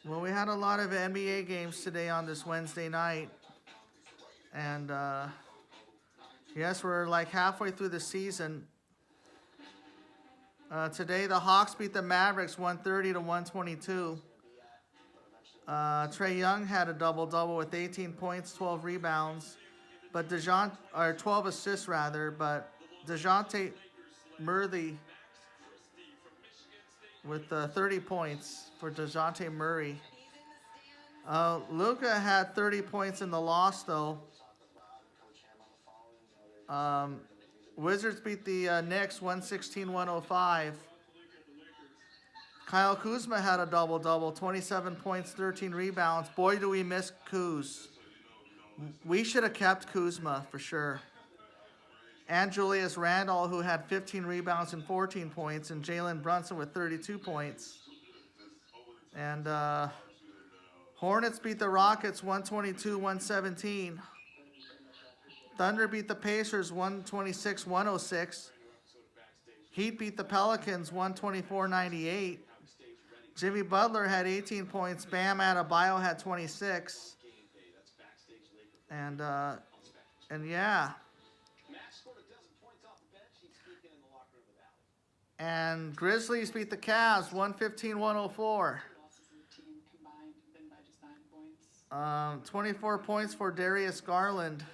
Well, we had a lot of NBA games today on this Wednesday night. And yes, we're like halfway through the season. Today, the Hawks beat the Mavericks 130 to 122. Trae Young had a double-double with 18 points, 12 rebounds. But 12 assists rather. But DeJounte Murray with 30 points for DeJounte Murray. Luka had 30 points in the loss, though. Wizards beat the Knicks 116-105. Kyle Kuzma had a double-double, 27 points, 13 rebounds. Boy, do we miss Kuz. We should have kept Kuzma for sure. And Julius Randle, who had 15 rebounds and 14 points, and Jalen Brunson with 32 points. And Hornets beat the Rockets 122-117. Thunder beat the Pacers 126-106. Heat beat the Pelicans 124-98. Jimmy Butler had 18 points. Bam Adebayo had 26. And yeah. And Grizzlies beat the Cavs 115-104. 24 points for Darius Garland.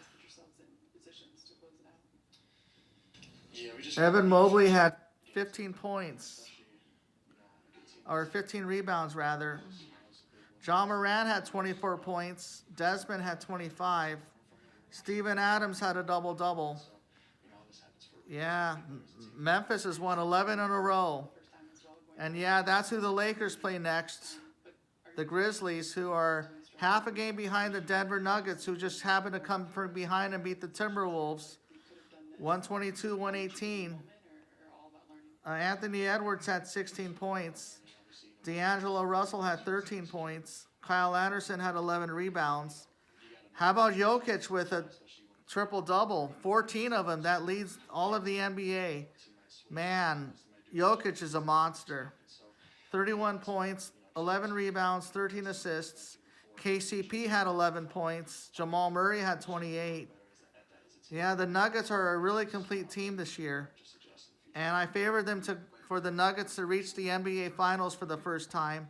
Evan Mobley had 15 points. Or 15 rebounds, rather. John Moran had 24 points. Desmond had 25. Steven Adams had a double-double. Yeah, Memphis has won 11 in a row. And yeah, that's who the Lakers play next. The Grizzlies, who are half a game behind the Denver Nuggets, who just happened to come from behind and beat the Timberwolves 122-118. Anthony Edwards had 16 points. D'Angelo Russell had 13 points. Kyle Anderson had 11 rebounds. How about Jokic with a triple-double? 14 of them. That leads all of the NBA. Man, Jokic is a monster. 31 points, 11 rebounds, 13 assists. KCP had 11 points. Jamal Murray had 28. Yeah, the Nuggets are a really complete team this year. And I favored them for the Nuggets to reach the NBA Finals for the first time.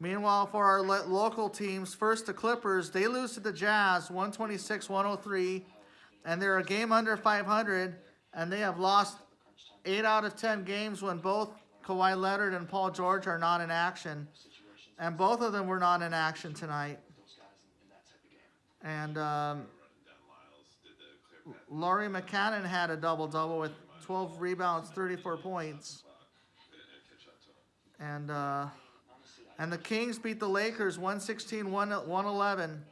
Meanwhile, for our local teams, first the Clippers, they lose to the Jazz 126-103. And they're a game under 500. And they have lost 8 out of 10 games when both Kawhi Leonard and Paul George are not in action. And both of them were not in action tonight. And Laurie McCannon had a double-double with 12 rebounds, 34 points. And the Kings beat the Lakers 116-111.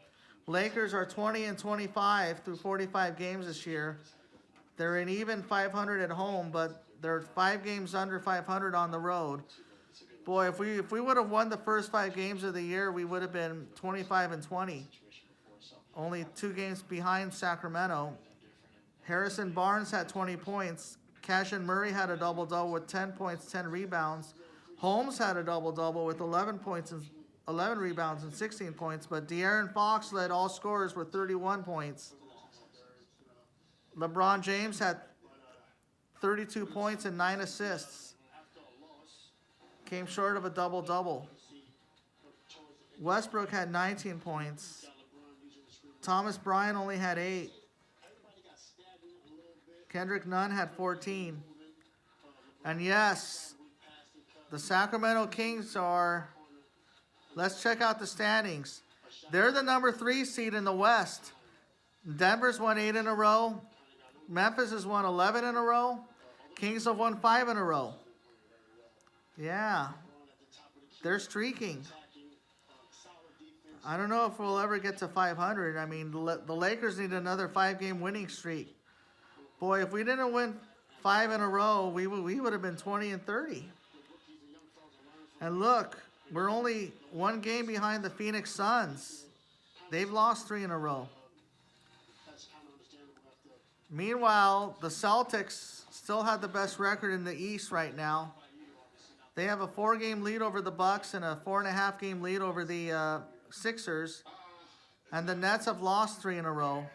Lakers are 20-25 through 45 games this year. They're an even 500 at home, but they're 5 games under 500 on the road. Boy, if we would have won the first 5 games of the year, we would have been 25-20. Only 2 games behind Sacramento. Harrison Barnes had 20 points. Cassian Murray had a double-double with 10 points, 10 rebounds. Holmes had a double-double with 11 points and 11 rebounds and 16 points. But De'Aaron Fox led all scorers with 31 points. LeBron James had 32 points and 9 assists. Came short of a double-double. Westbrook had 19 points. Thomas Bryant only had 8. Kendrick Nunn had 14. And yes, the Sacramento Kings are, let's check out the standings. They're the number 3 seed in the West. Denver's won 8 in a row. Memphis has won 11 in a row. Kings have won 5 in a row. Yeah, they're streaking. I don't know if we'll ever get to 500. I mean, the Lakers need another 5-game winning streak. Boy, if we didn't win 5 in a row, we would have been 20-30. And look, we're only 1 game behind the Phoenix Suns. They've lost 3 in a row. Meanwhile, the Celtics still have the best record in the East right now. They have a 4-game lead over the Bucks and a 4.5-game lead over the Sixers. And the Nets have lost 3 in a row.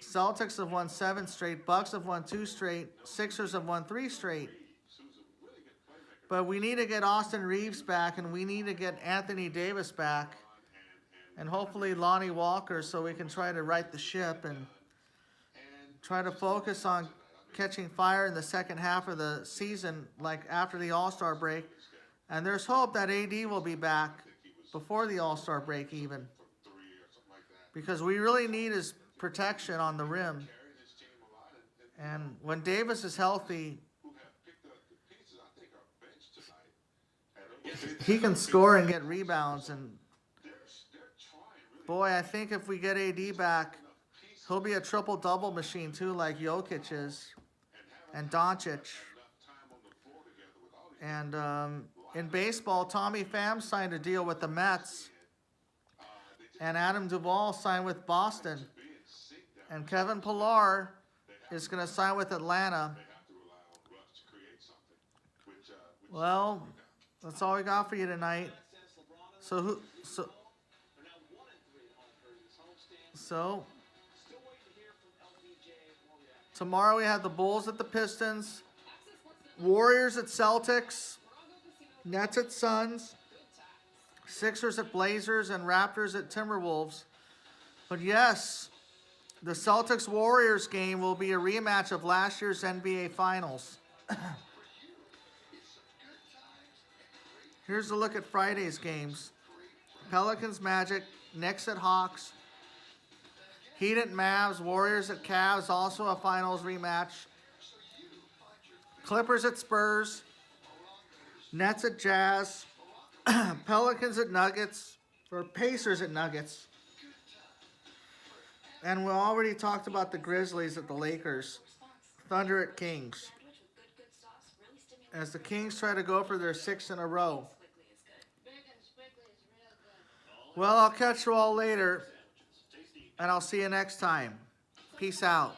Celtics have won 7 straight. Bucks have won 2 straight. Sixers have won 3 straight. But we need to get Austin Reeves back, and we need to get Anthony Davis back. And hopefully Lonnie Walker, so we can try to right the ship and try to focus on catching fire in the second half of the season, like after the All-Star break. And there's hope that AD will be back before the All-Star break even. Because we really need his protection on the rim. And when Davis is healthy, he can score and get rebounds. And boy, I think if we get AD back, he'll be a triple-double machine too, like Jokic is, and Doncic. And in baseball, Tommy Pham signed a deal with the Mets, and Adam Duvall signed with Boston, and Kevin Pillar is going to sign with Atlanta. Well, that's all we got for you tonight. So tomorrow we have the Bulls at the Pistons, Warriors at Celtics, Nets at Suns, Sixers at Blazers, and Raptors at Timberwolves. But yes, the Celtics-Warriors game will be a rematch of last year's NBA Finals. Here's a look at Friday's games. Pelicans, Magic, Knicks at Hawks, Heat at Mavs, Warriors at Cavs, also a finals rematch. Clippers at Spurs, Nets at Jazz, Pelicans at Nuggets, or Pacers at Nuggets. And we already talked about the Grizzlies at the Lakers, Thunder at Kings, as the Kings try to go for their 6th in a row. Well, I'll catch you all later, and I'll see you next time. Peace out.